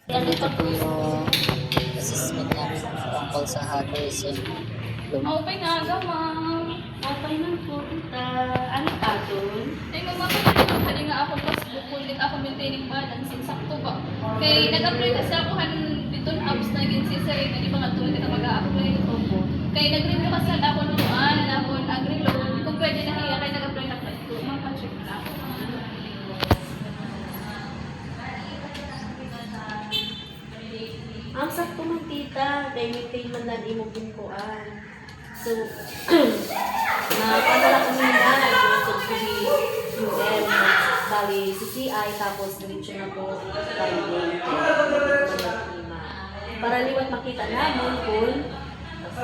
Ito po yung assessment namin tungkol sa hackers and Okay nga aga, ma'am. Okay man po kita. Ano ka doon? Ay, magmamahali nga ako pas bukulit ako maintaining balance. Sakto ba? Kay nag-apply kasi ako dito apps na naging si Sir. Hindi pa nga tuloy kita mag-a-apply. Kay nag-review kasi ako noon. Ako nag-reload. Kung pwede na hiya, kay nag-apply na pa ito. Makacheck na ako. Ang sakto man tita, kay maintain man lang imong bungkuan. So, padala kami na, ilusog ko si UM, bali CCI, tapos diretso na po Friday. Para liwat makita namin kung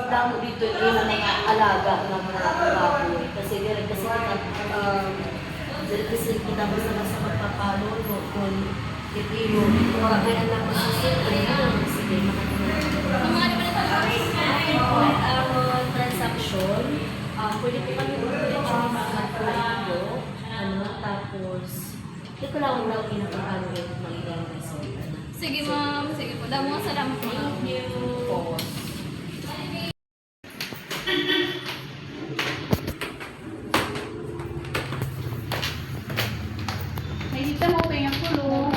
damo dito yung mga alaga ng mga baboy. Kasi direct kasi kita basta magpapalo kung ito makakayan lang sa siyempre sige, makakayan. Mga ano ba na Ang transaction, pwede po kami ulit yung mga tapos ito lang ang pinapagkano yung mga result. Sige, ma'am. Sige po. Damo nga salamat, ma'am. Thank you. Po. May dito mo pa yung kulong.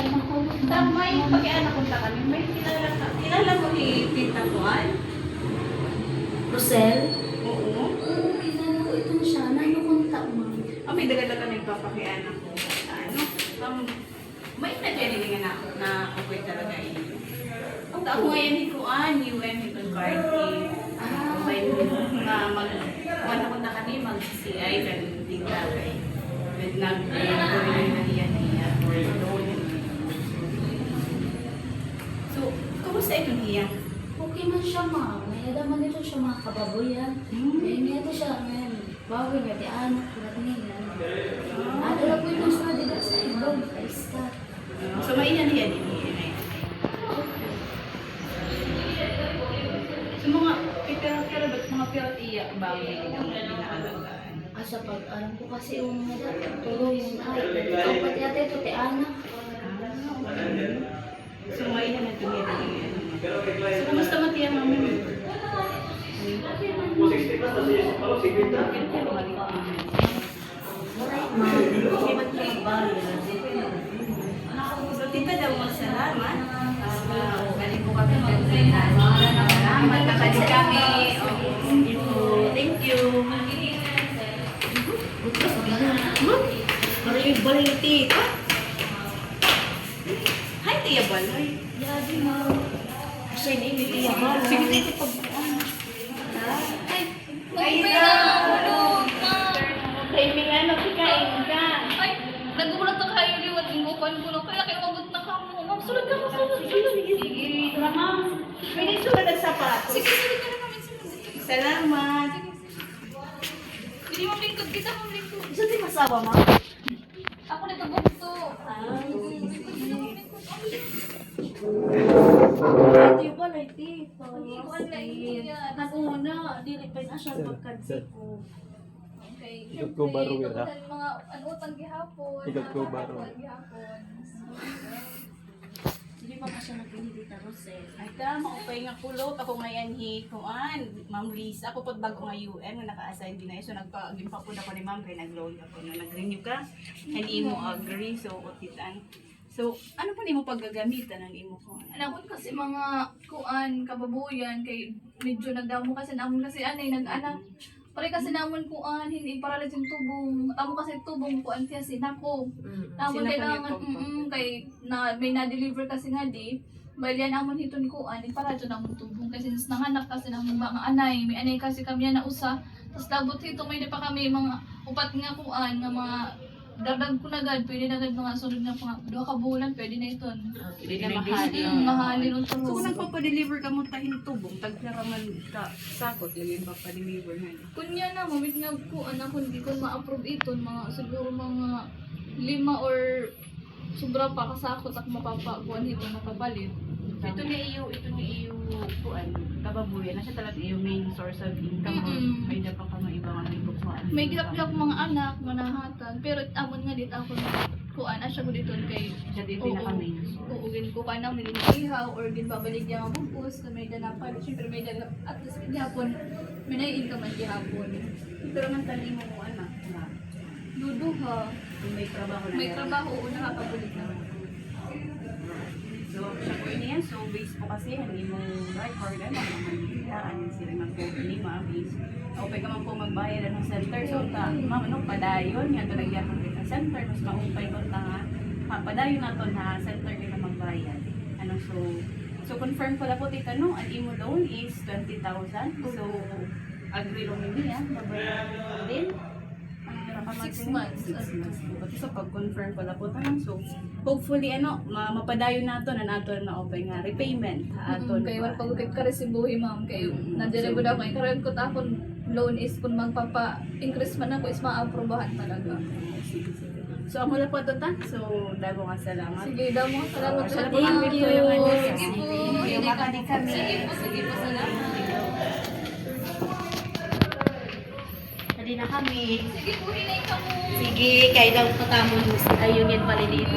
May pag-iana punta kami. May kilala mo ni Tita Juan? Rosel? Oo. Oo, kilala ko ito siya. Nanukunta mo. May dagat-dagat na nagpapakianak ko. May na-training nga na okay talaga yun. Ako ngayon ni Kuan, UN, itong card may mag-punta kami, mag-CI, ganun din kagay. Nag-gawin na niya. So, kumusta itong niya? Okay man siya, ma'am. May adaman nito siya mga kababoyan. May nito siya, ngayon. Bago nga, di anak, lahat nila. Adala po yung sa dila sa ibaw, kaista. So, mainan niya din niya. So, mga pirot iya ba ang inaalagaan? Asa pag alam ko kasi yung mga tulong yung ay. Ikaw pati ate ito, ti anak. So, mainan na ito niya din. So, kumusta matiyan namin? Okay, matiyan ba? So, tita daw salamat. Galing po kami salamat. Nakali kami. Thank you. Maraming tita. Hi, Tia Baloy. Yadi, ma'am. Siya ni Tia Baloy. Sige, tita, pagbuan. Ay, kulong, ma'am. Timing ano, kikain ka. Ay, nagulat na kayo liwat yung bukan ko lang. Kaya kayo magot na ka mo. Ma'am, sulod ka mo, sulod. Sige, ma'am. Pwede sulat ang sapatos. Sige, sulod ka na namin. Salamat. Hindi mo lingkod kita, ma'am lingkod. Isa din masawa, ma'am. Ako na ito. Ito ba, Lati? Ako na, dili pa na siya pagkansi ko. Okay. Ikot ko baro, Wira. Mga utang gihapon. Ikot ko baro. Gihapon. Hindi pa pa siya nagpinilita, Rosel. Ay ka, maupay nga kulot. Ako ngayon kuan, Ma'am Liz. Ako po bago nga UN, nga naka-assign din na. So, nagpa-gimpa po na ko ni Ma'am, kaya nag-loan ako na nag-renew ka. Hindi mo agree, so, utitan. So, ano po ni mo paggagamitan ng imo ko? Alam ko kasi mga kuan, kababuyan, kay medyo nagdamo kasi naman kasi anay, nag-anak. Pare kasi naman kuan, hindi para lang yung tubong. Tamo kasi tubong kuan siya sinako. Naman kailangan, kay na, may na-deliver kasi nga di. Balian naman hito ni kuan, para dyan naman tubong. Kasi nanganak kasi ng mga anay. May anay kasi kami na usa. Tapos labot hito, may di pa kami mga upat nga kuan, nga mga dadag ko na agad, pwede na agad mga sunod na mga 2 ka bulan, pwede na ito. Hindi na mahalin. Mahalin ang So, turo. kung nagpa-deliver ka mo tahin tubong, tagkaraman ka sakot, lagyan pa pa-deliver na. Kunya na, mamit nga ko, anak ko, hindi ko ma-approve ito, mga siguro mga 5 or sobra pa kasakot at mapapakuan ito, mapapalit. Ito na iyo kuan, kababuyan na siya talaga iyo main source of income mo. May dapat pa mga ibang ano ibang May gilap-gilap mga anak, manahatan, pero amon nga dit ako na kuan asya ko dito kay Siya dito na kami. Oo, gin ko kanang nililihaw or gin babalik niya ang bungkus na may dala pa. Siyempre may dala at least gihapon may nai-income man gihapon. Pero man tali mo mo anak na Duduha. kung may trabaho na. May trabaho o nakakabulit na. So, siya po niya. So, base po kasi, hindi mo record, ano, ano sila mag-code ni ma'am is, okay ka man po magbayad ng center. So, ma'am, ano, padayon, yan talaga kung kita center, mas maupay ko ta nga, padayon na to na center kita magbayad. Ano, so confirm ko na po, tita, no, ang imo loan is 20,000. So, agree lang niya, babayaran ko din. 6 months. 6 months. Pati sa pag-confirm ko na po tanong. So, hopefully, ano, mapadayon nato na nato na open nga repayment. Aton Kaya wala pag-ukit ka rin si buhi, ma'am. Kaya nandiyan ako. Kaya karoon ko tapon loan is kung magpapa-increase man ako is ma-aprobahan talaga. So, amo na po ito ta. So, dago nga salamat. Sige, daw mo. Salamat sa Salamat lahat. po yung ano. Sige po. Yung makani kami. Sige po. Salamat. Hindi na kami. Sige po, hinay ka mo. Sige, kailan pa kamo ayun yan pala dito.